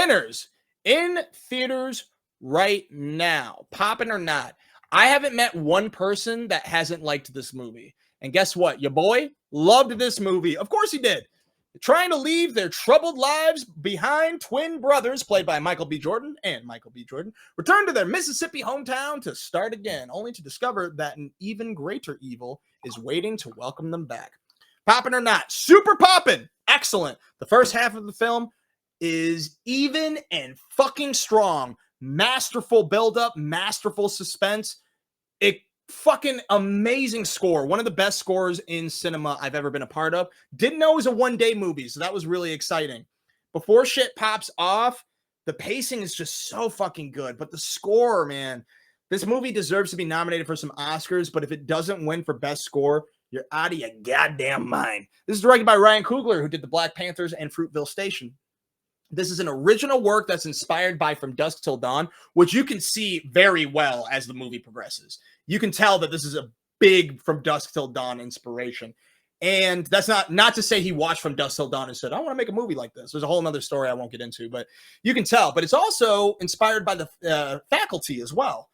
Sinners in theaters right now. Poppin' or not. I haven't met one person that hasn't liked this movie. And guess what? Your boy loved this movie. Of course he did. Trying to leave their troubled lives behind, twin brothers, played by Michael B. Jordan and Michael B. Jordan, return to their Mississippi hometown to start again, only to discover that an even greater evil is waiting to welcome them back. Poppin' or not, super poppin', excellent. The first half of the film is even and fucking strong. Masterful buildup, masterful suspense. It fucking amazing score. One of the best scores in cinema I've ever been a part of. Didn't know it was a one-day movie, so that was really exciting. Before shit pops off, the pacing is just so fucking good. But the score, man, this movie deserves to be nominated for some Oscars, but if it doesn't win for best score, you're out of your goddamn mind. This is directed by Ryan Coogler, who did the Black Panthers and Fruitvale Station. This is an original work that's inspired by From Dusk Till Dawn, which you can see very well as the movie progresses. You can tell that this is a big From Dusk Till Dawn inspiration. And that's not to say he watched From Dusk Till Dawn and said, I want to make a movie like this. There's a whole nother story I won't get into, but you can tell. But it's also inspired by the Faculty as well.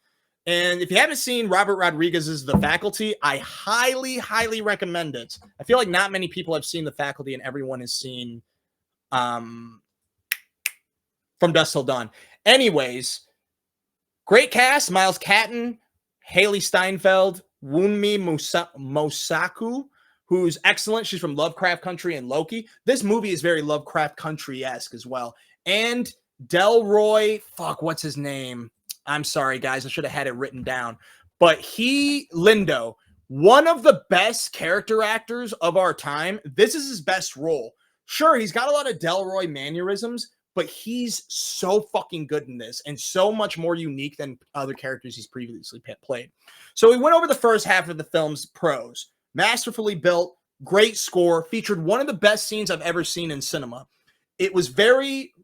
And if you haven't seen Robert Rodriguez's The Faculty, I highly, highly recommend it. I feel like not many people have seen The Faculty, and everyone has seen From Dusk Till Dawn. Anyways, great cast. Miles Catton, Haley Steinfeld, Wunmi Mosaku, who's excellent. She's from Lovecraft Country and Loki. This movie is very Lovecraft Country-esque as well. And Delroy, what's his name? I'm sorry, guys. I should have had it written down. But Lindo, one of the best character actors of our time. This is his best role. Sure, he's got a lot of Delroy mannerisms, but he's so fucking good in this and so much more unique than other characters he's previously played. So we went over the first half of the film's pros. Masterfully built, great score, featured one of the best scenes I've ever seen in cinema. It was very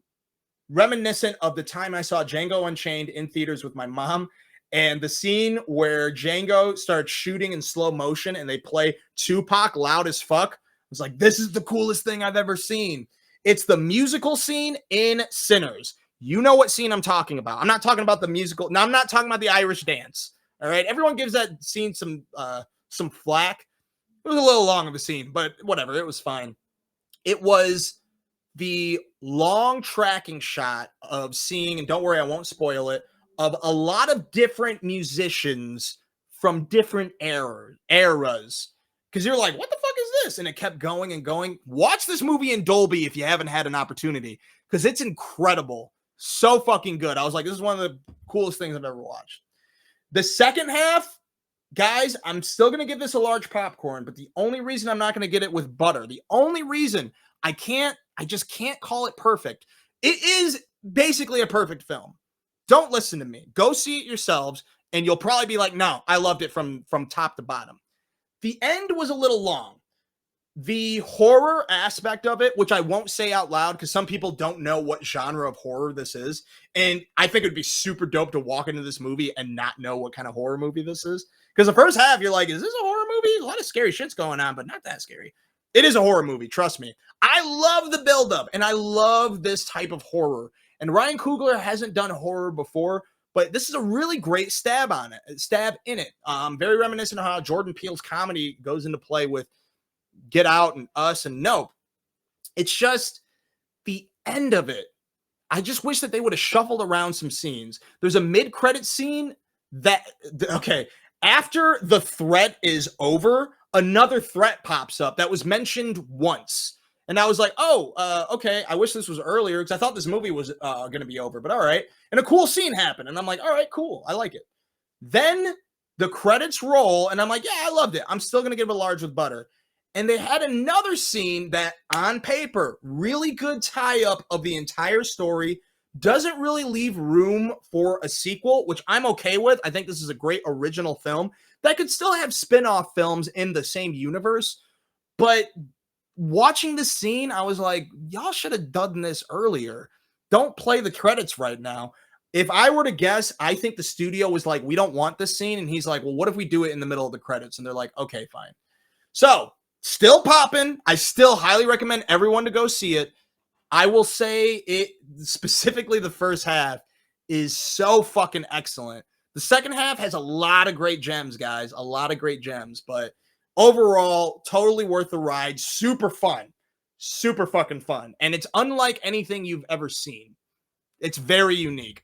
reminiscent of the time I saw Django Unchained in theaters with my mom, and the scene where Django starts shooting in slow motion and they play Tupac loud as fuck. I was like, this is the coolest thing I've ever seen. It's the musical scene in Sinners. You know what scene I'm talking about. I'm not talking about the musical. No, I'm not talking about the Irish dance. All right. Everyone gives that scene some flack. It was a little long of a scene, but whatever. It was fine. It was the long tracking shot of seeing, and don't worry, I won't spoil it, of a lot of different musicians from different eras. Because you're like, what the fuck is this? And it kept going and going. Watch this movie in Dolby if you haven't had an opportunity, because it's incredible. So fucking good. I was like, this is one of the coolest things I've ever watched. The second half, guys, I'm still going to give this a large popcorn, but the only reason I'm not going to get it with butter, the only reason I just can't call it perfect. It is basically a perfect film. Don't listen to me. Go see it yourselves, and you'll probably be like, no, I loved it from top to bottom. The end was a little long. The horror aspect of it, which I won't say out loud because some people don't know what genre of horror this is. And I think it'd be super dope to walk into this movie and not know what kind of horror movie this is. Because the first half, you're like, is this a horror movie? A lot of scary shit's going on, but not that scary. It is a horror movie, trust me. I love the buildup, and I love this type of horror. And Ryan Coogler hasn't done horror before, but this is a really great stab in it. Very reminiscent of how Jordan Peele's comedy goes into play with Get Out and Us and Nope. It's just the end of it. I just wish that they would have shuffled around some scenes. There's a mid-credit scene after the threat is over, another threat pops up that was mentioned once. And I was like, okay, I wish this was earlier because I thought this movie was going to be over, but all right. And a cool scene happened. And I'm like, all right, cool. I like it. Then the credits roll, and I'm like, yeah, I loved it. I'm still going to give it a large with butter. And they had another scene that, on paper, really good tie-up of the entire story, doesn't really leave room for a sequel, which I'm okay with. I think this is a great original film that could still have spin-off films in the same universe. But watching this scene, I was like, y'all should have done this earlier. Don't play the credits right now. If I were to guess, I think the studio was like, we don't want this scene. And he's like, well, what if we do it in the middle of the credits? And they're like, okay, fine. So, still popping. I still highly recommend everyone to go see it. I will say it specifically the first half is so fucking excellent. The second half has a lot of great gems, guys. A lot of great gems, but overall, totally worth the ride. Super fun. Super fucking fun. And it's unlike anything you've ever seen. It's very unique.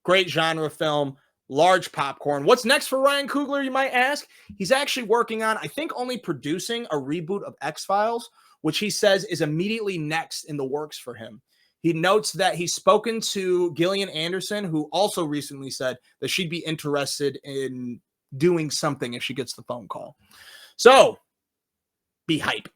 Great genre film, large popcorn. What's next for Ryan Coogler, you might ask? He's actually working on, I think, only producing a reboot of X-Files, which he says is immediately next in the works for him. He notes that he's spoken to Gillian Anderson, who also recently said that she'd be interested in doing something if she gets the phone call. So, be hype.